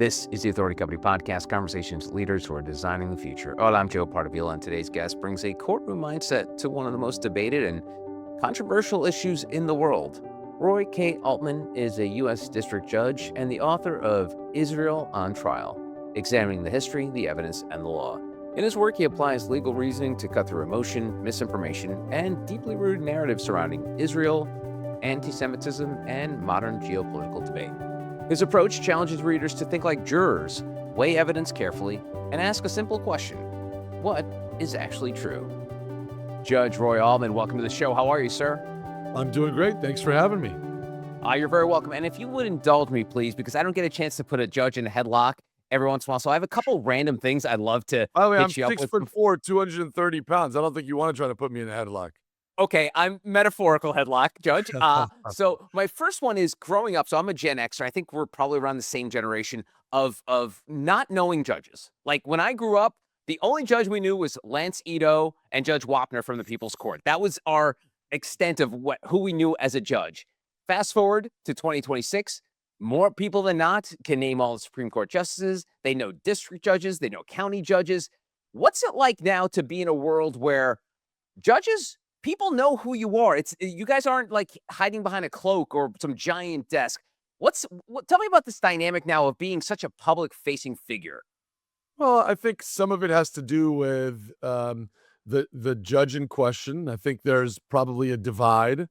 This is the Authority Company Podcast, conversations with leaders who are designing the future. Hola, I'm Joe Pardavila, and today's guest brings a courtroom mindset to one of the most debated and controversial issues in the world. Roy K. Altman is a U.S. District Judge and the author of Israel on Trial, examining the history, the evidence, and the law. In his work, he applies legal reasoning to cut through emotion, misinformation, and deeply rooted narratives surrounding Israel, anti-Semitism, and modern geopolitical debate. His approach challenges readers to think like jurors, weigh evidence carefully, and ask a simple question: what is actually true? Judge Roy Altman, welcome to the show. How are you, sir? I'm doing great. Thanks for having me. You're very welcome. And if you would indulge me, please, because I don't get a chance to put a judge in a headlock every once in a while. So I have a couple random things I'd love to By the way, I'm hit you up with. 6'4", 230 pounds. I don't think you want to try to put me in a headlock. Okay, I'm metaphorical headlock, Judge. So my first one is growing up. So I'm a Gen Xer. I think we're probably around the same generation of not knowing judges. Like when I grew up, the only judge we knew was Lance Ito and Judge Wapner from the People's Court. That was our extent of who we knew as a judge. Fast forward to 2026, more people than not can name all the Supreme Court justices. They know district judges. They know county judges. What's it like now to be in a world where judges, people know who you are? You guys aren't like hiding behind a cloak or some giant desk. Tell me about this dynamic now of being such a public-facing figure. Well, I think some of it has to do with the judge in question. I think there's probably a divide.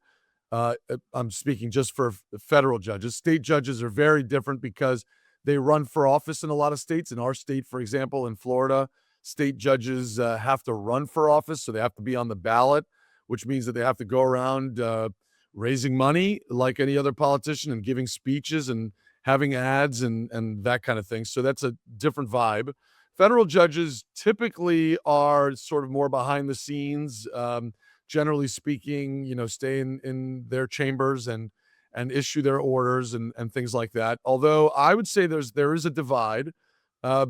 I'm speaking just for federal judges. State judges are very different because they run for office in a lot of states. In our state, for example, in Florida, state judges have to run for office, so they have to be on the ballot, which means that they have to go around raising money like any other politician and giving speeches and having ads and that kind of thing. So that's a different vibe. Federal judges typically are sort of more behind the scenes, generally speaking, stay in their chambers and issue their orders and things like that. Although I would say there is a divide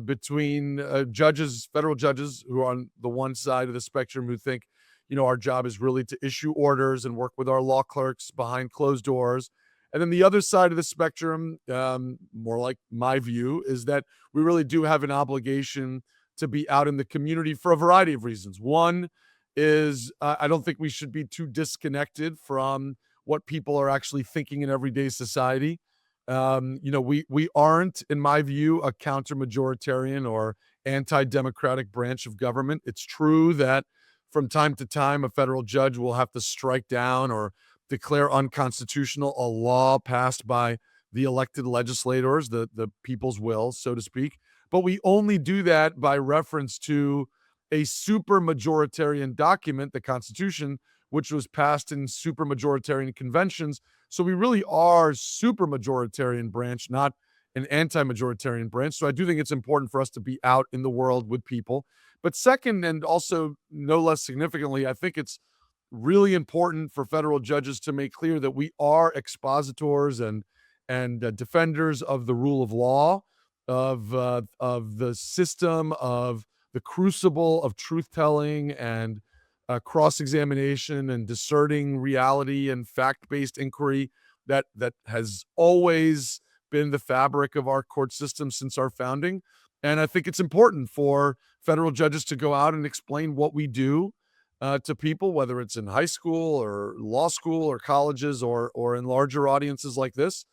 between judges, federal judges who are on the one side of the spectrum who think, our job is really to issue orders and work with our law clerks behind closed doors. And then the other side of the spectrum, more like my view, is that we really do have an obligation to be out in the community for a variety of reasons. One is I don't think we should be too disconnected from what people are actually thinking in everyday society. We aren't, in my view, a counter-majoritarian or anti-democratic branch of government. It's true that from time to time, a federal judge will have to strike down or declare unconstitutional a law passed by the elected legislators, the people's will, so to speak. But we only do that by reference to a super-majoritarian document, the Constitution, which was passed in super-majoritarian conventions. So we really are super-majoritarian branch, not an anti-majoritarian branch. So I do think it's important for us to be out in the world with people. But second, and also no less significantly, I think it's really important for federal judges to make clear that we are expositors and defenders of the rule of law, of the system, of the crucible of truth-telling and cross-examination and discerning reality and fact-based inquiry that has always been the fabric of our court system since our founding. And I think it's important for federal judges to go out and explain what we do to people, whether it's in high school or law school or colleges or in larger audiences like this,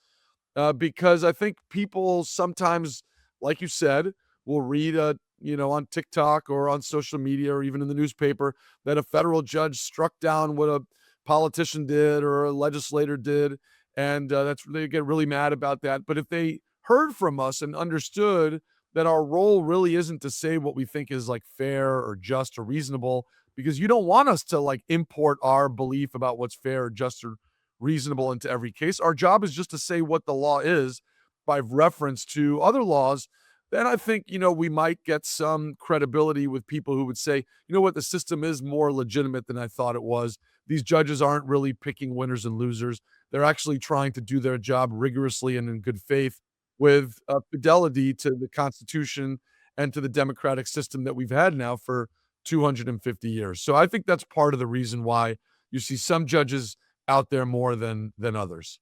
because I think people sometimes, like you said, will read on TikTok or on social media or even in the newspaper that a federal judge struck down what a politician did or a legislator did, and they get really mad about that. But if they heard from us and understood that our role really isn't to say what we think is like fair or just or reasonable, because you don't want us to like import our belief about what's fair or just or reasonable into every case. Our job is just to say what the law is by reference to other laws. Then I think, we might get some credibility with people who would say, what, the system is more legitimate than I thought it was. These judges aren't really picking winners and losers. They're actually trying to do their job rigorously and in good faith with fidelity to the Constitution and to the democratic system that we've had now for 250 years. So I think that's part of the reason why you see some judges out there more than others.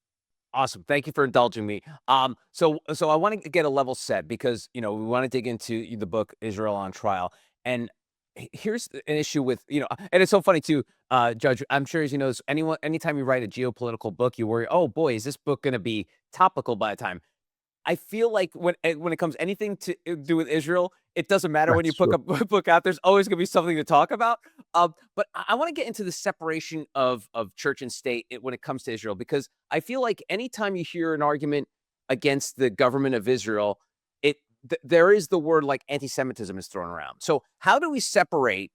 Awesome. Thank you for indulging me. So I want to get a level set because we want to dig into the book Israel on Trial, and here's an issue with and it's so funny too, Judge. I'm sure as you know, anytime you write a geopolitical book, you worry, oh boy, is this book going to be topical by the time? I feel like when it comes anything to do with Israel, it doesn't matter when you That's put true. a book out. There's always going to be something to talk about. But I want to get into the separation of church and state when it comes to Israel, because I feel like anytime you hear an argument against the government of Israel, there is the word like anti-Semitism is thrown around. So how do we separate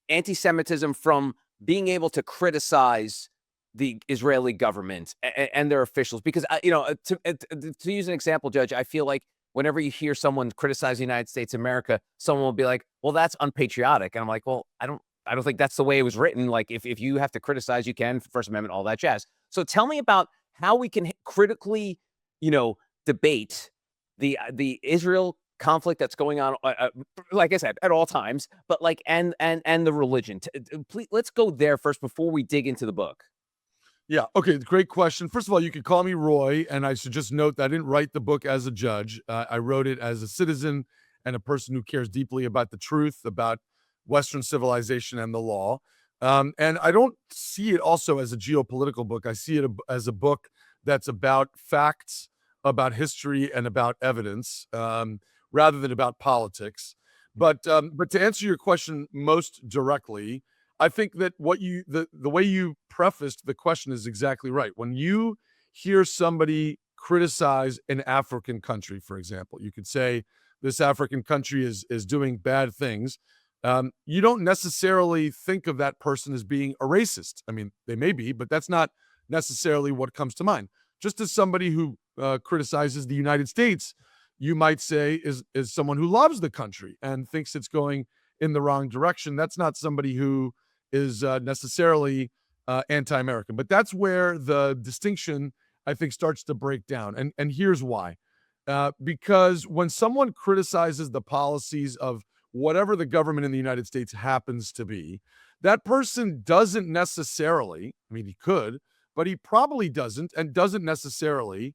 anti-Semitism from being able to criticize the Israeli government and their officials? Because to use an example, Judge, I feel like whenever you hear someone criticize the United States of America, someone will be like, "Well, that's unpatriotic," and I'm like, "Well, I don't think that's the way it was written. Like, if you have to criticize, you can, First Amendment, all that jazz." So tell me about how we can critically, you know, debate the Israel conflict that's going on, like I said, at all times, but like and the religion. Please, let's go there first before we dig into the book. Yeah. Okay. Great question. First of all, you could call me Roy, and I should just note that I didn't write the book as a judge. I wrote it as a citizen and a person who cares deeply about the truth, about Western civilization and the law. And I don't see it also as a geopolitical book. I see it as a book that's about facts, about history, and about evidence, rather than about politics. But to answer your question most directly, I think that the way you prefaced the question is exactly right. When you hear somebody criticize an African country, for example, you could say this African country is doing bad things. You don't necessarily think of that person as being a racist. I mean, they may be, but that's not necessarily what comes to mind. Just as somebody who criticizes the United States, you might say is someone who loves the country and thinks it's going in the wrong direction. That's not somebody who is necessarily anti-American. But that's where the distinction, I think, starts to break down. And here's why. Because when someone criticizes the policies of whatever the government in the United States happens to be, that person doesn't necessarily, I mean, he could, but he probably doesn't, and doesn't necessarily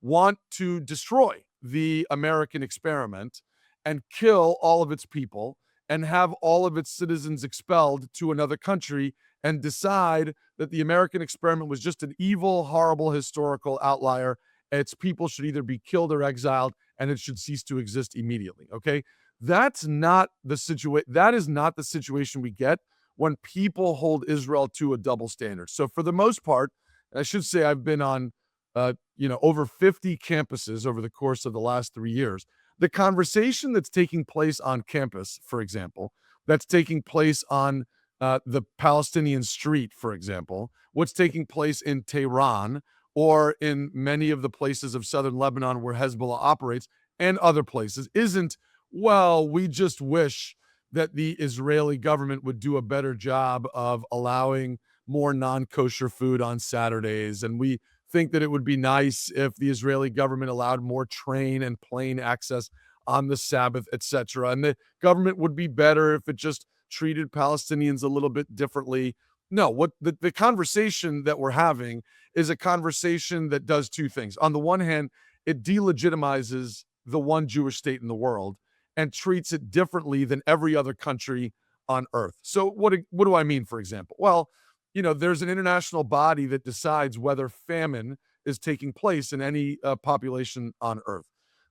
want to destroy the American experiment and kill all of its people and have all of its citizens expelled to another country and decide that the American experiment was just an evil, horrible historical outlier. Its people should either be killed or exiled, and it should cease to exist immediately. Okay. That's not the situation. That is not the situation we get when people hold Israel to a double standard. So for the most part, I should say I've been on, over 50 campuses over the course of the last 3 years. The conversation that's taking place on campus, for example, that's taking place on the Palestinian street, for example, what's taking place in Tehran or in many of the places of southern Lebanon where Hezbollah operates and other places, isn't, well, we just wish that the Israeli government would do a better job of allowing more non-kosher food on Saturdays. And we think that it would be nice if the Israeli government allowed more train and plane access on the Sabbath, etc. And the government would be better if it just treated Palestinians a little bit differently. No, what the conversation that we're having is a conversation that does two things. On the one hand, it delegitimizes the one Jewish state in the world and treats it differently than every other country on earth. So what do I mean, for example? Well, there's an international body that decides whether famine is taking place in any population on earth.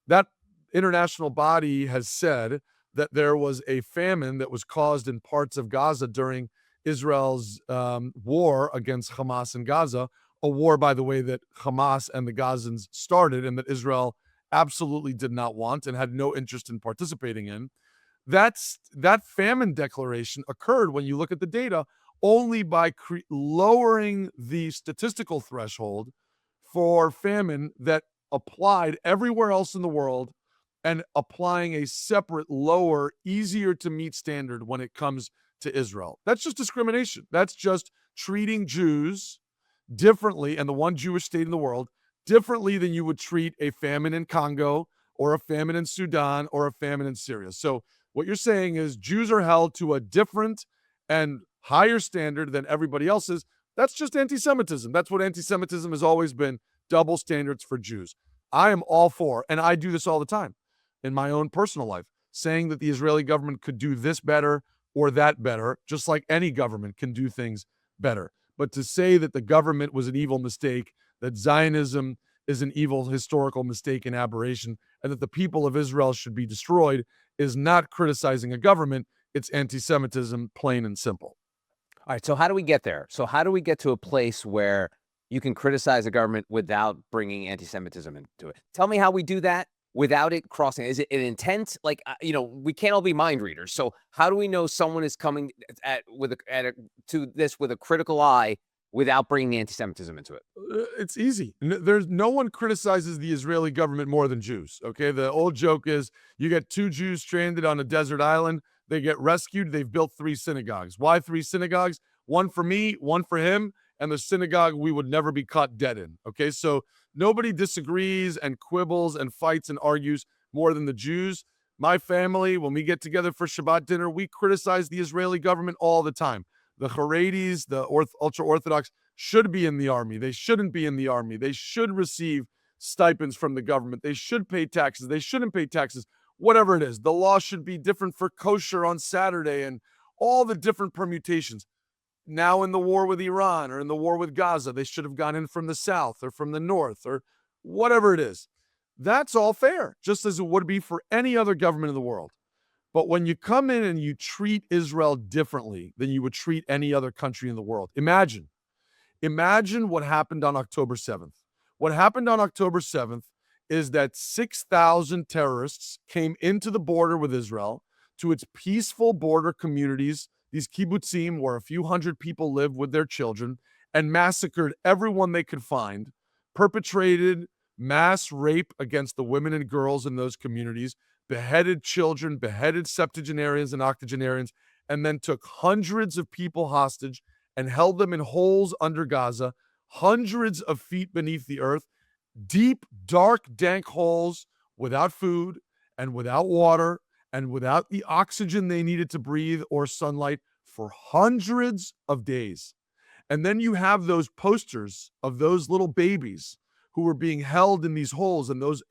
That international body has said that there was a famine that was caused in parts of Gaza during Israel's war against Hamas in Gaza, a war, by the way, that Hamas and the Gazans started and that Israel absolutely did not want and had no interest in participating in. That famine declaration occurred, when you look at the data, only by lowering the statistical threshold for famine that applied everywhere else in the world and applying a separate, lower, easier to meet standard when it comes to Israel. That's just discrimination. That's just treating Jews differently, and the one Jewish state in the world, differently than you would treat a famine in Congo or a famine in Sudan or a famine in Syria. So what you're saying is Jews are held to a different and higher standard than everybody else's. That's just anti-Semitism. That's what anti-Semitism has always been. double standards for Jews. I am all for, and I do this all the time in my own personal life, saying that the Israeli government could do this better or that better, just like any government can do things better. But to say that the government was an evil mistake, that Zionism is an evil historical mistake and aberration, and that the people of Israel should be destroyed is not criticizing a government. It's anti Semitism, plain and simple. All right, so how do we get there? So how do we get to a place where you can criticize a government without bringing anti-Semitism into it? Tell me how we do that without it crossing. Is it an intent? Like, we can't all be mind readers. So how do we know someone is coming to this with a critical eye without bringing anti-Semitism into it? It's easy. There's no one criticizes the Israeli government more than Jews. Okay, the old joke is you get two Jews stranded on a desert island. They get rescued. They've built three synagogues. Why three synagogues? One for me, one for him, and the synagogue we would never be caught dead in. Okay, so nobody disagrees and quibbles and fights and argues more than the Jews. My family, when we get together for Shabbat dinner, we criticize the Israeli government all the time. The Haredis, the ultra-Orthodox, should be in the army. They shouldn't be in the army. They should receive stipends from the government. They should pay taxes. They shouldn't pay taxes. Whatever it is, the law should be different for kosher on Saturday and all the different permutations. Now in the war with Iran or in the war with Gaza, they should have gone in from the south or from the north or whatever it is. That's all fair, just as it would be for any other government in the world. But when you come in and you treat Israel differently than you would treat any other country in the world, imagine what happened on October 7th. What happened on October 7th is that 6,000 terrorists came into the border with Israel, to its peaceful border communities, these kibbutzim where a few hundred people live with their children, and massacred everyone they could find, perpetrated mass rape against the women and girls in those communities, beheaded children, beheaded septuagenarians and octogenarians, and then took hundreds of people hostage and held them in holes under Gaza, hundreds of feet beneath the earth, deep, dark, dank holes without food and without water and without the oxygen they needed to breathe or sunlight for hundreds of days. And then you have those posters of those little babies who were being held in these holes, and those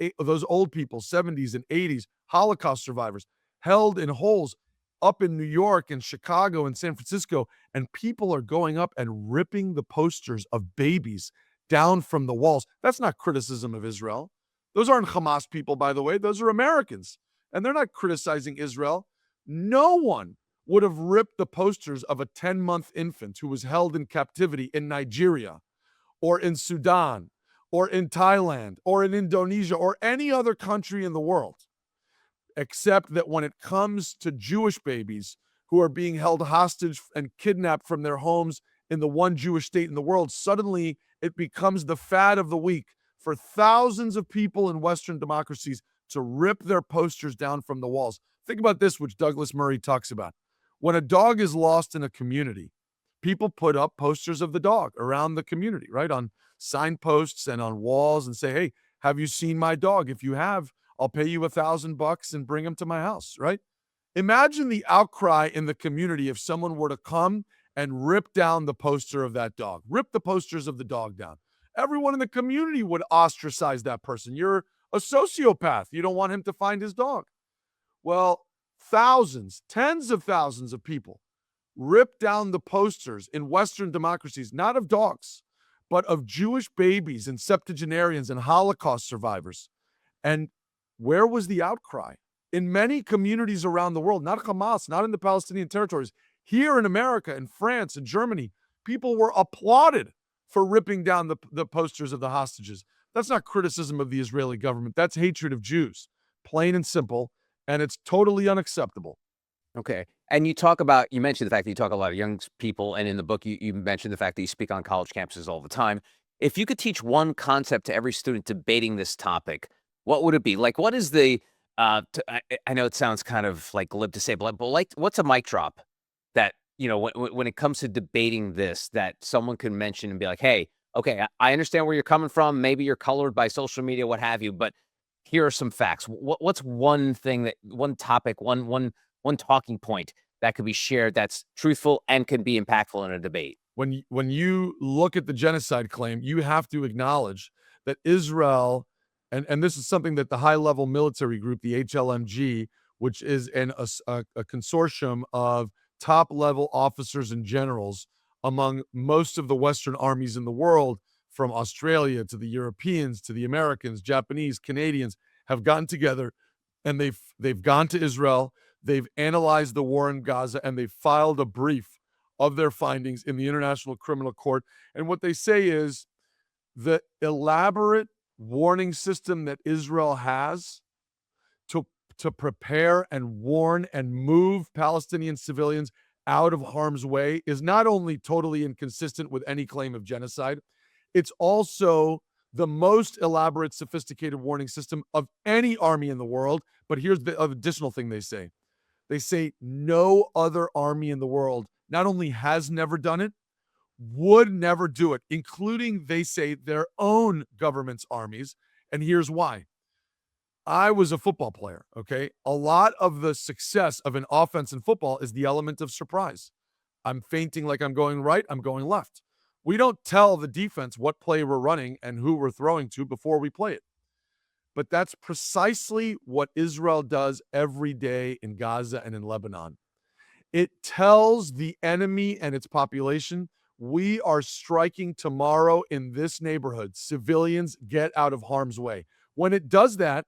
old people, 70s and 80s, Holocaust survivors, held in holes up in New York and Chicago and San Francisco, and people are going up and ripping the posters of babies down from the walls. That's not criticism of Israel. Those aren't Hamas people, by the way. Those are Americans, and they're not criticizing Israel. No one would have ripped the posters of a 10-month infant who was held in captivity in Nigeria or in Sudan or in Thailand or in Indonesia or any other country in the world, except that when it comes to Jewish babies who are being held hostage and kidnapped from their homes in the one Jewish state in the world, suddenly it becomes the fad of the week for thousands of people in Western democracies to rip their posters down from the walls. Think about this, which Douglas Murray talks about. When a dog is lost in a community, people put up posters of the dog around the community, right? On signposts and on walls, and say, hey, have you seen my dog? If you have, I'll pay you $1,000 and bring him to my house, right? Imagine the outcry in the community if someone were to come and rip down the poster of that dog, rip the posters of the dog down. Everyone in the community would ostracize that person. You're a sociopath. You don't want him to find his dog. Well, thousands, tens of thousands of people rip down the posters in Western democracies, not of dogs, but of Jewish babies and septuagenarians and Holocaust survivors. And where was the outcry? In many communities around the world, not Hamas, not in the Palestinian territories, here in America, in France, in Germany, people were applauded for ripping down the posters of the hostages. That's not criticism of the Israeli government. That's hatred of Jews, plain and simple, and it's totally unacceptable. Okay. And you mentioned the fact that you talk to a lot of young people, and in the book, you mentioned the fact that you speak on college campuses all the time. If you could teach one concept to every student debating this topic, what would it be? Like, what is I know it sounds kind of like glib to say, but like, what's a mic drop that, when it comes to debating this, that someone can mention and be like, hey, okay, I understand where you're coming from. Maybe you're colored by social media, what have you, but here are some facts. What's one thing one topic, one talking point that could be shared that's truthful and can be impactful in a debate? When you look at the genocide claim, you have to acknowledge that Israel, and this is something that the high-level military group, the HLMG, which is a consortium of top-level officers and generals among most of the Western armies in the world, from Australia to the Europeans to the Americans, Japanese, Canadians, have gotten together and they've gone to Israel, they've analyzed the war in Gaza, and they've filed a brief of their findings in the International Criminal Court. And what they say is the elaborate warning system that Israel has to prepare and warn and move Palestinian civilians out of harm's way is not only totally inconsistent with any claim of genocide, it's also the most elaborate, sophisticated warning system of any army in the world. But here's the additional thing they say. They say no other army in the world not only has never done it, would never do it, including, they say, their own government's armies. And here's why. I was a football player, okay? A lot of the success of an offense in football is the element of surprise. I'm feinting like I'm going right, I'm going left. We don't tell the defense what play we're running and who we're throwing to before we play it. But that's precisely what Israel does every day in Gaza and in Lebanon. It tells the enemy and its population, we are striking tomorrow in this neighborhood. Civilians, get out of harm's way. When it does that,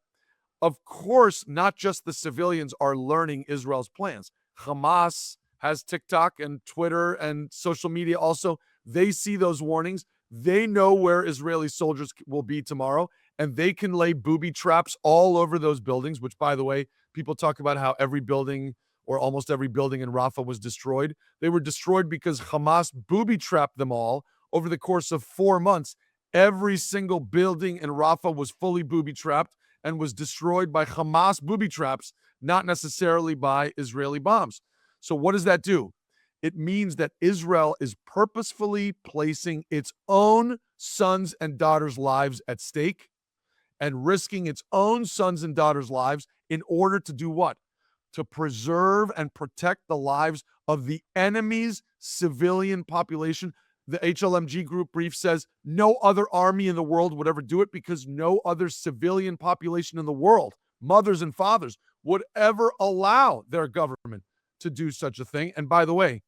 of course, not just the civilians are learning Israel's plans. Hamas has TikTok and Twitter and social media also. They see those warnings. They know where Israeli soldiers will be tomorrow, and they can lay booby traps all over those buildings, which, by the way, people talk about how every building or almost every building in Rafah was destroyed. They were destroyed because Hamas booby trapped them all over the course of 4 months. Every single building in Rafah was fully booby trapped and was destroyed by Hamas booby traps, not necessarily by Israeli bombs. So what does that do? It means that Israel is purposefully placing its own sons and daughters' lives at stake and risking its own sons and daughters' lives in order to do what? To preserve and protect the lives of the enemy's civilian population. The HLMG group brief says no other army in the world would ever do it because no other civilian population in the world, mothers and fathers, would ever allow their government to do such a thing. And by the way,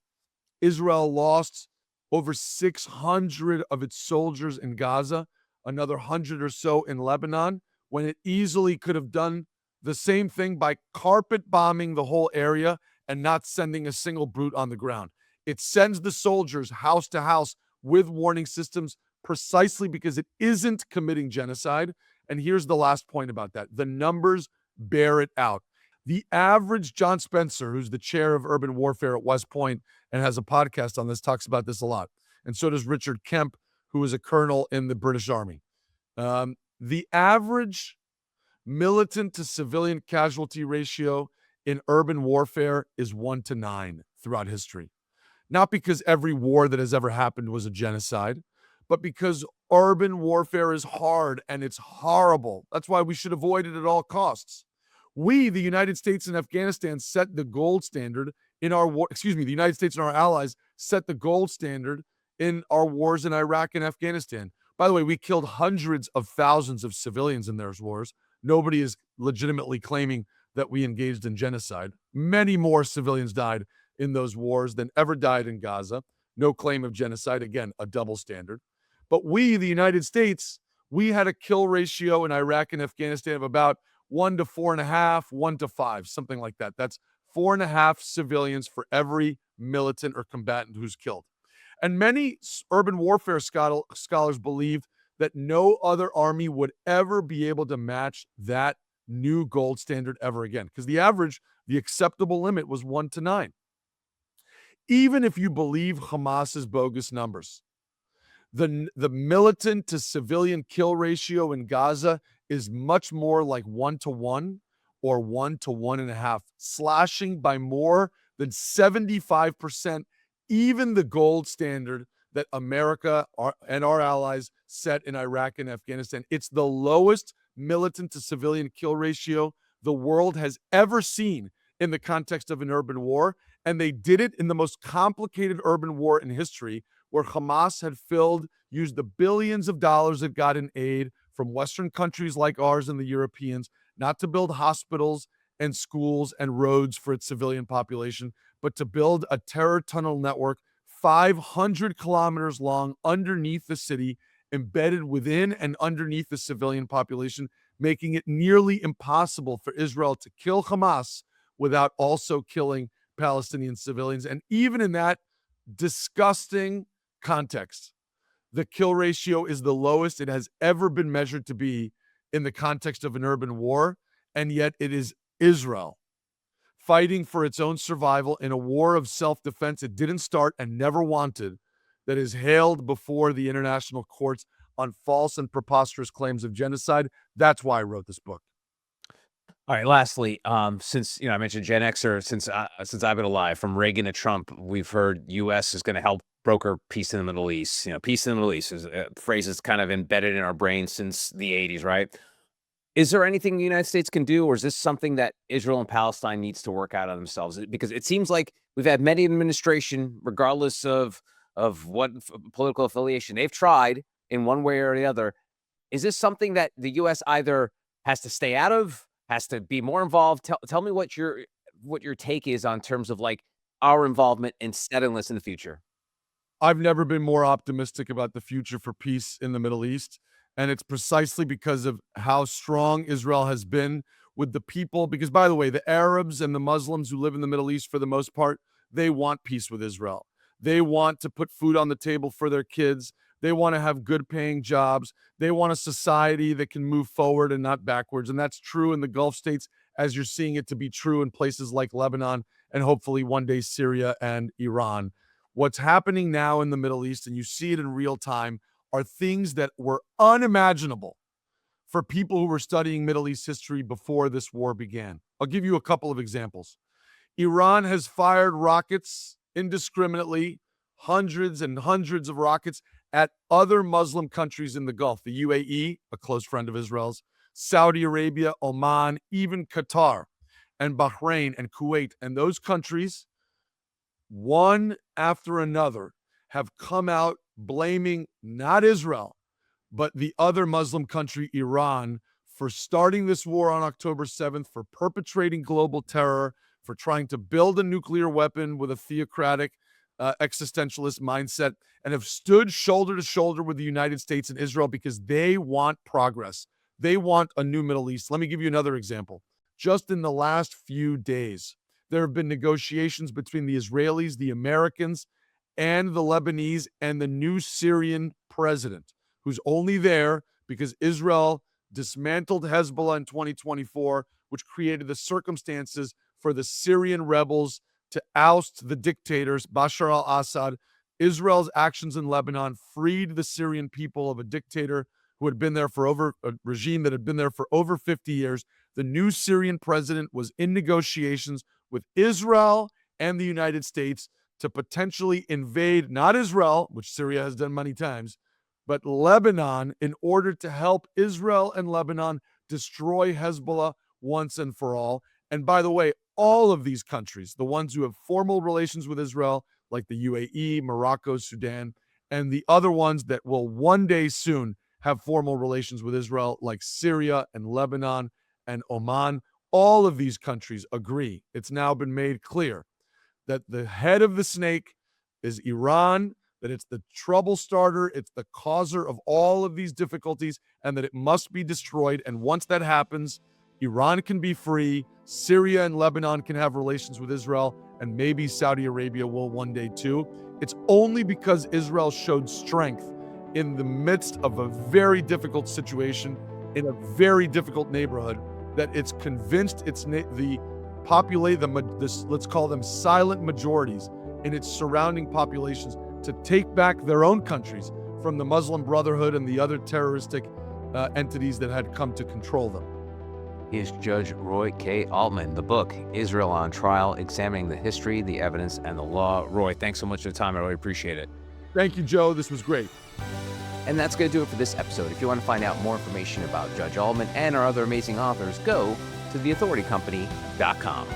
Israel lost over 600 of its soldiers in Gaza, another 100 or so in Lebanon, when it easily could have done the same thing by carpet bombing the whole area and not sending a single brute on the ground. It sends the soldiers house to house with warning systems precisely because it isn't committing genocide. And here's the last point about that. The numbers bear it out. The average John Spencer, who's the chair of urban warfare at West Point and has a podcast on this, talks about this a lot. And so does Richard Kemp, who is a colonel in the British Army. The average militant to civilian casualty ratio in urban warfare is 1-9 throughout history. Not because every war that has ever happened was a genocide, but because urban warfare is hard and it's horrible. That's why we should avoid it at all costs. We, the United States and Afghanistan, set the gold standard in our war. The United States and our allies set the gold standard in our wars in Iraq and Afghanistan. By the way, we killed hundreds of thousands of civilians in those wars. Nobody is legitimately claiming that we engaged in genocide. Many more civilians died in those wars than ever died in Gaza. No claim of genocide. Again, a double standard. But we, the United States, we had a kill ratio in Iraq and Afghanistan of about 1 to 4.5, 1 to 5, something like that. That's 4.5 civilians for every militant or combatant who's killed. And many urban warfare scholars believe that no other army would ever be able to match that new gold standard ever again. Because the average, the acceptable limit was 1-9. Even if you believe Hamas's bogus numbers, the militant to civilian kill ratio in Gaza is much more like 1-1 or 1-1.5, slashing by more than 75%, even the gold standard that America and our allies set in Iraq and Afghanistan. It's the lowest militant to civilian kill ratio the world has ever seen in the context of an urban war. And they did it in the most complicated urban war in history, where Hamas had used the billions of dollars it got in aid from Western countries like ours and the Europeans, not to build hospitals and schools and roads for its civilian population, but to build a terror tunnel network 500 kilometers long underneath the city, embedded within and underneath the civilian population, making it nearly impossible for Israel to kill Hamas without also killing Palestinian civilians. And even in that disgusting context, the kill ratio is the lowest it has ever been measured to be in the context of an urban war. And yet it is Israel fighting for its own survival in a war of self-defense it didn't start and never wanted, that is hailed before the international courts on false and preposterous claims of genocide. That's why I wrote this book. All right. Lastly, since I mentioned Gen Xer, since I've been alive, from Reagan to Trump, we've heard U.S. is going to help broker peace in the Middle East. Peace in the Middle East is a phrase that's kind of embedded in our brains since the '80s, right? Is there anything the United States can do, or is this something that Israel and Palestine needs to work out on themselves? Because it seems like we've had many administration, regardless of what political affiliation, they've tried in one way or the other. Is this something that the U.S. either has to stay out of, has to be more involved? Tell me what your take is on terms of like our involvement in settling this in the future. I've never been more optimistic about the future for peace in the Middle East. And it's precisely because of how strong Israel has been with the people. Because, by the way, the Arabs and the Muslims who live in the Middle East, for the most part, they want peace with Israel. They want to put food on the table for their kids. They want to have good paying jobs. They want a society that can move forward and not backwards. And that's true in the Gulf states, as you're seeing it to be true in places like Lebanon and hopefully one day Syria and Iran. What's happening now in the Middle East, and you see it in real time, are things that were unimaginable for people who were studying Middle East history before this war began. I'll give you a couple of examples. Iran has fired rockets indiscriminately, hundreds and hundreds of rockets at other Muslim countries in the Gulf, the UAE, a close friend of Israel's, Saudi Arabia, Oman, even Qatar, and Bahrain and Kuwait. And those countries, one after another, have come out blaming not Israel, but the other Muslim country, Iran, for starting this war on October 7th, for perpetrating global terror, for trying to build a nuclear weapon with a theocratic, existentialist mindset, and have stood shoulder to shoulder with the United States and Israel because they want progress. They want a new Middle East. Let me give you another example. Just in the last few days, there have been negotiations between the Israelis, the Americans, and the Lebanese and the new Syrian president, who's only there because Israel dismantled Hezbollah in 2024, which created the circumstances for the Syrian rebels to oust the dictators, Bashar al-Assad. Israel's actions in Lebanon freed the Syrian people of a dictator who had been there for a regime that had been there for over 50 years. The new Syrian president was in negotiations with Israel and the United States to potentially invade not Israel, which Syria has done many times, but Lebanon, in order to help Israel and Lebanon destroy Hezbollah once and for all. And by the way, all of these countries, the ones who have formal relations with Israel, like the UAE, Morocco, Sudan, and the other ones that will one day soon have formal relations with Israel, like Syria and Lebanon and Oman, all of these countries agree. It's now been made clear that the head of the snake is Iran, that it's the trouble starter, it's the causer of all of these difficulties, and that it must be destroyed. And once that happens, Iran can be free, Syria and Lebanon can have relations with Israel, and maybe Saudi Arabia will one day too. It's only because Israel showed strength in the midst of a very difficult situation, in a very difficult neighborhood, that it's convinced let's call them silent majorities in its surrounding populations to take back their own countries from the Muslim Brotherhood and the other terroristic entities that had come to control them. Is Judge Roy K. Altman. The book, Israel on Trial, examining the history, the evidence, and the law. Roy, thanks so much for the time. I really appreciate it. Thank you, Joe. This was great. And that's going to do it for this episode. If you want to find out more information about Judge Altman and our other amazing authors, go to theauthoritycompany.com.